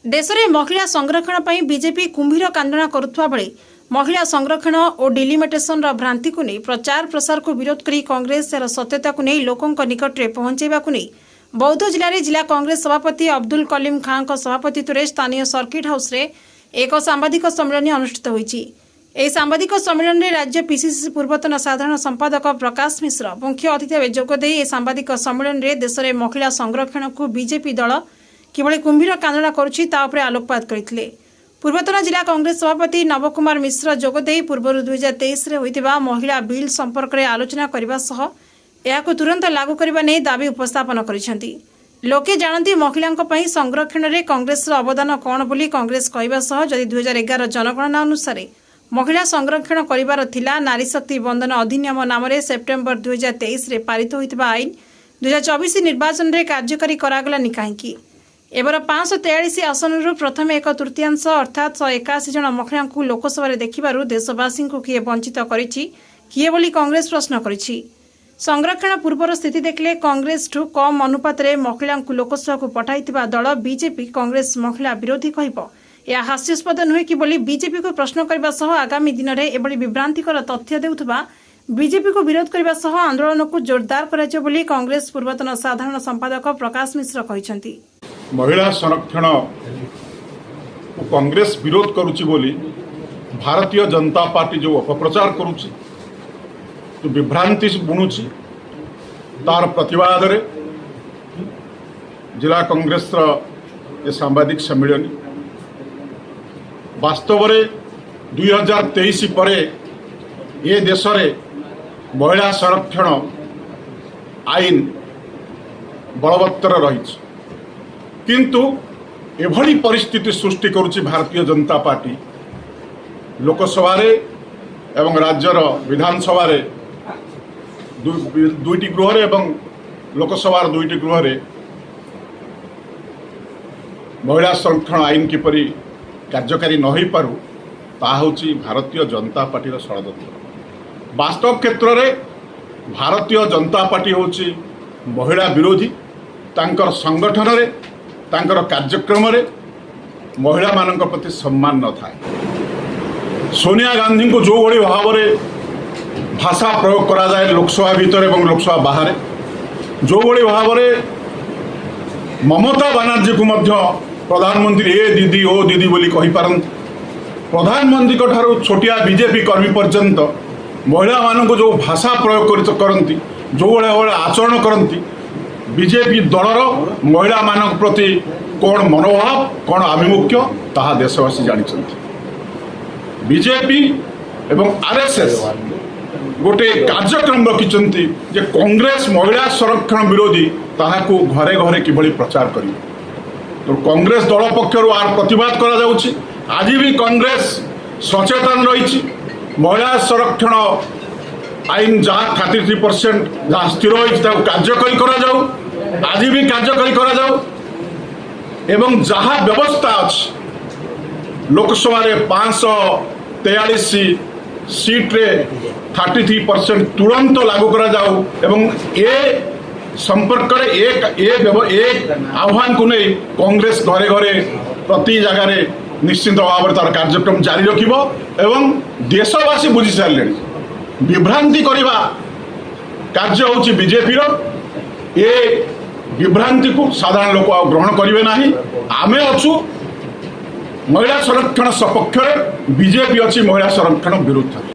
देश में महिला संरक्षण पर बीजेपी कुंभीर कांदना करुवा बेले महिला संरक्षण और डिलिमिटेशन भ्रांति को नहीं प्रचार प्रसार को विरोध कर कांग्रेस यार सत्यता को नहीं लोकों निकट में पहुंचाइबा को नहीं बौद्ध जिले में जिला कांग्रेस सभापति अब्दुल कलीम खां सभापतित्व में स्थानीय सर्किट हाउस रे एक सांबादिक सम्मेलन अनुष्ठित होईछि। एही सांबादिक सम्मेलन में राज्य पीसीसी पूर्वतन साधारण संपादक प्रकाश मिश्र मुख्य अतिथि भाव जोगदे सांबादिक सम्मेलन में देश में महिला संरक्षण को बीजेपी दल किभଳି कुंभीर कांदना करुछि ता उपरे आलोकपात करथिले। पूर्वतन जिला कांग्रेस सभापति नवकुमार मिश्र जोगदे पूर्व 2023 रे होइतिबा महिला बिल संपर्क में आलोचना करबा सह एहाको तुरंत लागू करबा नै दाबी उपस्थापन करिसेंति। लोके जानती महिलांक पई संरक्षण रे कांग्रेस रो अवदान कोन बोली कांग्रेस कहबा सह जदि 2011 जनगणना अनुसार महिला संरक्षण करिबार थिला नारी शक्ति बंधन अधिनियम नाम रे सेप्टेम्बर 2023 रे पारित होइतिबा आईन 2024 निर्वाचन रे कार्यकारी करागला नि काहेकि एबर 543 आसन प्रथम एक तृतीयांश अर्थात 181 जन महिला लोकसभा देखिबारु देशवासी को किए वंचित करिछि किए बोली कांग्रेस प्रश्न करिछि। संरक्षण पूर्वर स्थिति देखले कांग्रेस ठू कम अनुपात रे महिला लोकसभा को पठाइतिबा दल बीजेपी कांग्रेस महिला विरोधी कहब यह हास्यास्पद नुहे कि बोली बीजेपी को प्रश्न करबा सह आगामी दिन में एभली विभ्रांतिकर तथ्य देउथबा बीजेपी को विरोध करबा सह आंदोलन को जोरदार कराइछ बोली कांग्रेस पूर्वतन साधारण संपादक प्रकाश मिश्र कहिसेंति। महिला संरक्षण को कांग्रेस विरोध करुच्ची बोली भारतीय जनता पार्टी जो अपप्रचार करुच्ची जो विभ्रांति बुणुची तार प्रतिवाद रे जिला कांग्रेस ये सांबादिक सम्मेलन वास्तव में 2023 पर ये देश में महिला संरक्षण आईन बलवत्तर रही किंतु एभली परिस्थिति सृष्टि करुच्ची भारतीय जनता पार्टी लोकसभा एवं राज्यर विधानसभा दुईटी गृह एवं लोकसभा दुईटी गृह महिला संरक्षण आईन किपरि कार्यकारी न हो पारु ता होची भारतीय जनता पार्टी षड्यंत्र। वास्तव क्षेत्र में भारतीय जनता पार्टी होची महिला विरोधी तांकर संगठन रे तांकर कार्यक्रम रे महिला मानक प्रति सम्मान न थाए। सोनिया गांधी को जो भली भाव में भाषा प्रयोग करा जाए लोकसभा भीतर एवं लोकसभा बाहर जो भली भाव में ममता बनर्जी को मध्य प्रधानमंत्री ए दीदी ओ दीदी बोली कहि पारंत प्रधानमंत्री को ठारू छोटिया बीजेपी कर्मी पर्यंत महिला मानक जो भाषा प्रयोग करती जो भाई आचरण करती बीजेपी दलर महिला मानक प्रति कौन मनोभाव कौन आभिमुख्य ताहा देशवासी जानिछन्ति। बीजेपी एवं आरएसएस गोटे कार्यक्रम रखिछन्ति जे कांग्रेस महिला संरक्षण विरोधी ताहाकू घरे घरे किभली प्रचार करी तो कांग्रेस दल पक्षर आर प्रतिवाद करा जाउछि। आज भी कांग्रेस सचेतन रही महिला संरक्षण आईन जहाँ 33% जहाँ स्थिर होती कार्यकारी करा जाऊ आज भी कार्यकारी करा जाऊ एवं जहाँ व्यवस्था अच्छी लोकसभा 543 सीट रे 33% तुरंत लागू करा जाऊ एवं ए संपर्क एक आह्वान को नहीं कांग्रेस घरे घरे प्रति जगार निश्चित भाव में तार कार्यक्रम जारी रखिबो एवं देशवासी बुझी सारे विभ्रांति करवा कार्य होची बीजेपी ये विभ्रांति को साधारण लोक ग्रहण करेंगे ना। आमे अच्छु महिला संरक्षण सपक्ष बीजेपी अच्छी महिला संरक्षण विरुद्ध।